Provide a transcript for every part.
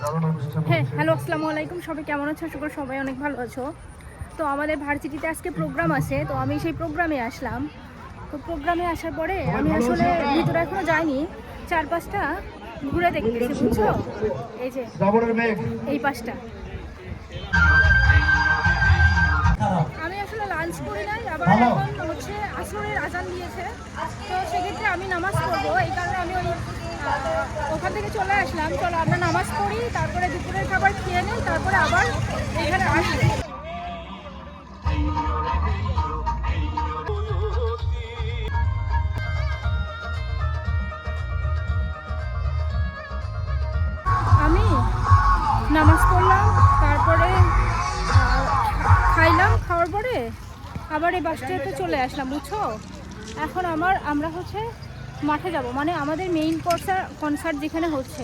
হ্যাঁ, হ্যালো, আসসালামু আলাইকুম। সবাই কেমন আছো? আশা করি সবাই অনেক ভালো আছো। তো আমাদের ভার্সিটিতে আজকে প্রোগ্রাম আছে, তো আমি সেই প্রোগ্রামে আসলাম। তো প্রোগ্রামে আসার পরে আমি আসলে ভিতরে এখনো যাইনি, চারপাশটা ঘুরে দেখতেছি, বুঝছো? এই যে এই পাশটা আমি আসলে লাঞ্চ করি নাই, আবার এখন হচ্ছে আসরের আজান দিয়েছে, তো সেক্ষেত্রে আমি নামাজ পড়বো, এই কারণে আমি ওখান থেকে চলে আসলাম। চলো আমরা নামাজ পড়ি, তারপরে দুপুরের খাবার খেয়ে নিই, তারপরে আবার এখানে আসি। আমি নামাজ পড়লাম, তারপরে খাইলাম, খাওয়ার পরে আবার এই বাসটাতে চলে আসলাম, বুঝছো? এখন আমরা হচ্ছে মাঠে যাব, মানে আমাদের মেইন কনসার্ট যেখানে হচ্ছে।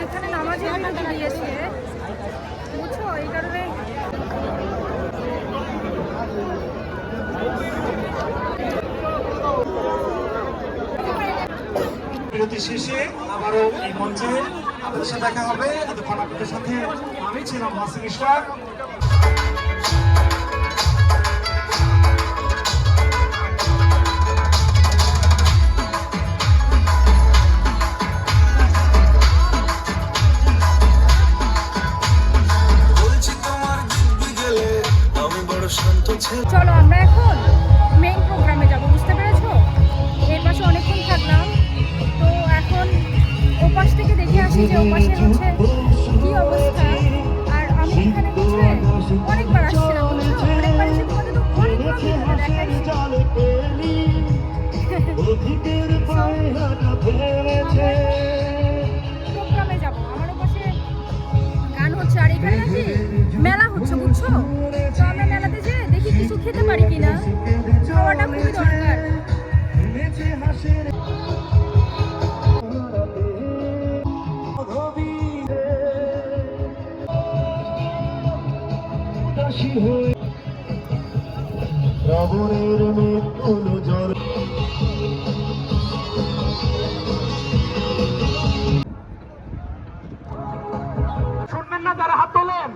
এখানে নামাজের বিরতি দিয়েছে, বুঝছো? এই কারণে বিরতি শেষে আবারও এই মঞ্চে আপনাদের সাথে দেখা হবে। এতক্ষণ আপনাদের সাথে আমি ছিলাম হাসিন ইশরাক। চলো আমরা এখন মেইন প্রোগ্রামে যাবো, বুঝতে পেরেছো? এর পাশে অনেকক্ষণ থাকলাম, তো এখন ওপাশ থেকে দেখে আসি যে ওপাশের হচ্ছে কি অবস্থা। আর আমি এখানে হচ্ছে অনেকবার আসছিলাম, বুঝছো? অনেকবার এসে তোমাদের তো অনেক দেখাইছি। প্রোগ্রামে যাবো, আমার ওপাশে গান হচ্ছে, আর এখানে নাকি মেলা হচ্ছে, বুঝছো? তো আমরা মেলাতে যে দেখি কিছু খেতে পারি কিনা, খাওয়াটা খুবই দরকার। শুনবেন না যারা হাত তোলেন,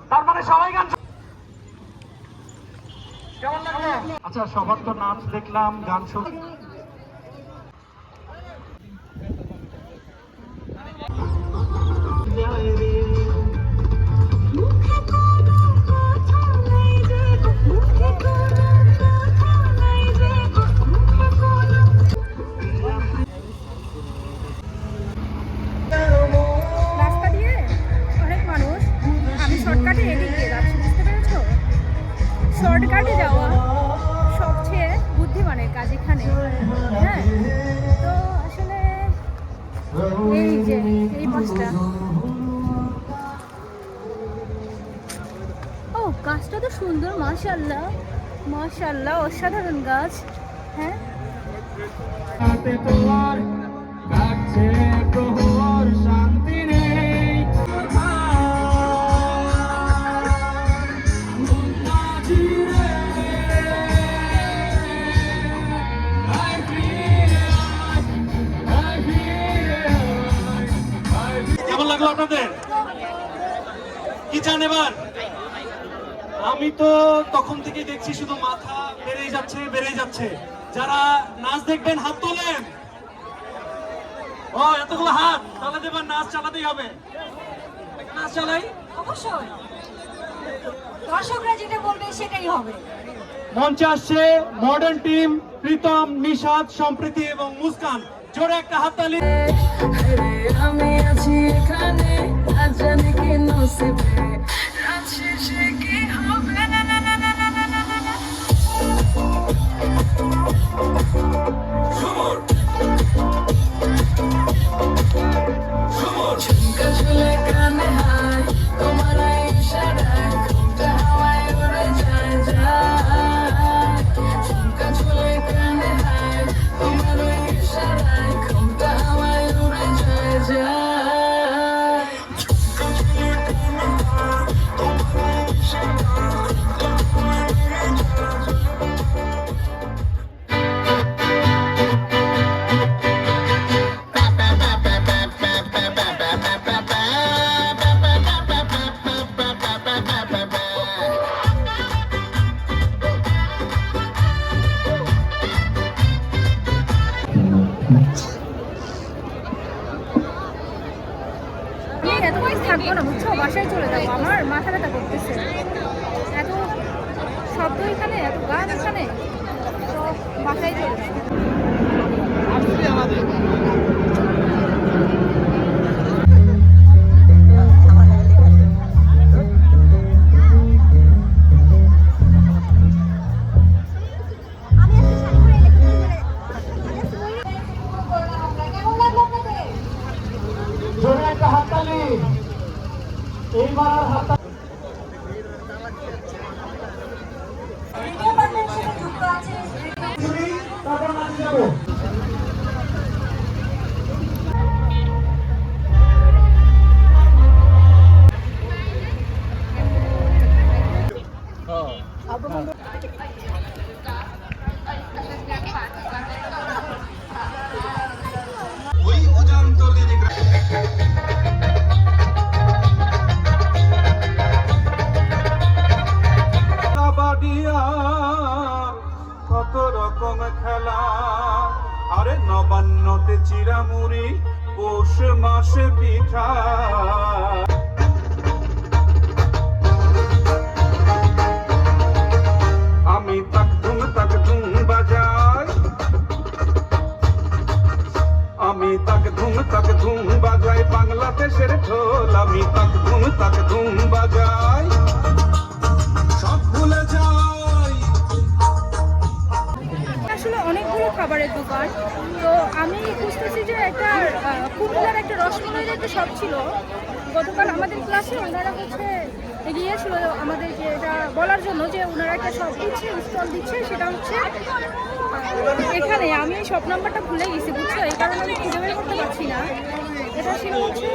তার মানে সবাই গান। কেমন লাগলো? আচ্ছা, সবার তো নাচ দেখলাম, গান শুনলাম। রাস্তা দিয়ে অনেক মানুষ, আমি শর্টকাটে এদিক দিয়ে যাচ্ছি, বুঝতে পেরেছো? শর্টকাটে যাওয়া সবচেয়ে বুদ্ধিমানের কাজ এখানে। হ্যাঁ, তো আসলে এই যে এই পাশটা, ও গাছটা তো সুন্দর, মাশাআল্লাহ মাশাআল্লাহ, অসাধারণ গাছ। হ্যাঁ, শান্তি নেই। লাগলো আপনাদের? কি চান এবার? আমি তো তখন থেকে দেখছি শুধু মাথা বেড়েই যাচ্ছে। যারা নাচ দেখবেন হাত তোলেন। ও এতগুলো হাত, তাহলে এবার নাচ চালাতেই হবে। নাচ চালাই অবশ্যই দর্শকরা যেটা বলবে সেটাই হবে। মঞ্চে আসছে মডার্ন টিম, প্রীতম, নিশাদ, সম্প্রীতি এবং মুস্কান। জোরে একটা হাততালি। আমি আছি এখানে, আজ জানি কি নসিবে, রাত শেষে কি হবে। ঝুমকা ঝুলে কানে হায়, তোমার ইশারায় ঘুমটা হাওয়ায় উড়ে যায় যায়। ঝুমকা ঝুলে কানে হায়, তোমার ইশারায় ঘুমটা হাওয়ায় উড়ে যায় যায়। ঝুমকা ঝুলে কানে হায়, তোমার ইশারায় ঘুমটা হাওয়ায় উড়ে যায় যায়। আমি এতক্ষণ থাকবো না বুঝছো, বাসায় চলে যাবো, আমার মাথা ব্যথা করতেছে। এত শব্দ এখানে, এত গান এখানে, তো বাসায় চলে যাবো। জোরে একটা হাততালি। এইবার হাততালি। ভিডিও পার্টনার সাথে যুক্ত আছে তারপর নাচ যাবো। ওই অজান্ত লিরিক কাবাডিয়া কত রকম খেলা, আরে নবান্নতে চিরামুড়ি, পৌষ মাসে পিঠা। আমি তাক ধুম বাজাই, আমি তাক ধুম বাজাই, বাংলাদেশের ঢোল। আমি তাক ধুম বাজাই, সব ভুলে যাই। আসলে অনেকগুলো খাবারের দোকান, তো আমি খুঁজতেছি যে একটা কুমিল্লার একটা রসমালাইয়ের একটা শপ ছিল। গতকাল আমাদের ক্লাসে ওনারা গিয়েছিল আমাদেরকে এটা বলার জন্য যে ওনারা একটা শপ দিচ্ছে, স্টল দিচ্ছে, সেটা হচ্ছে এখানে। আমি এই শপ নাম্বারটা ভুলে গেছি বুঝছো, এই কারণে আমি খুঁজে বের করতে পারছি না। এটা ছিল হচ্ছে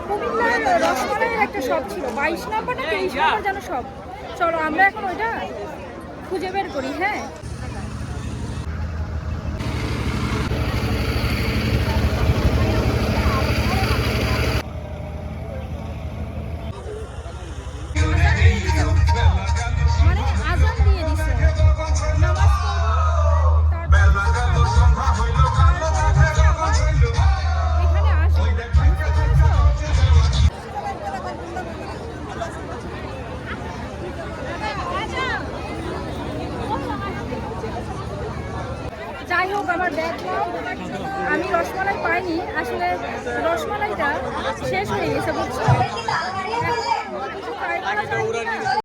কুমিল্লার রসমালাইয়ের একটা শপ ছিল, 22 নাম্বার না 23 নাম্বার যেন শপ। চলো আমরা এখন ওইটা খুঁজে বের করি। হ্যাঁ, মানে আজান দিয়ে দিছে, নামাজ পড়বো, এখানে আসবো। যাই হোক, আমার ব্যাগ নাও। আমি রসমালাই পাইনি, আসলে রসমালাইটা শেষ হয়ে গেছে বুঝছো। এখন কিছু ট্রাই করা যায় কিনা।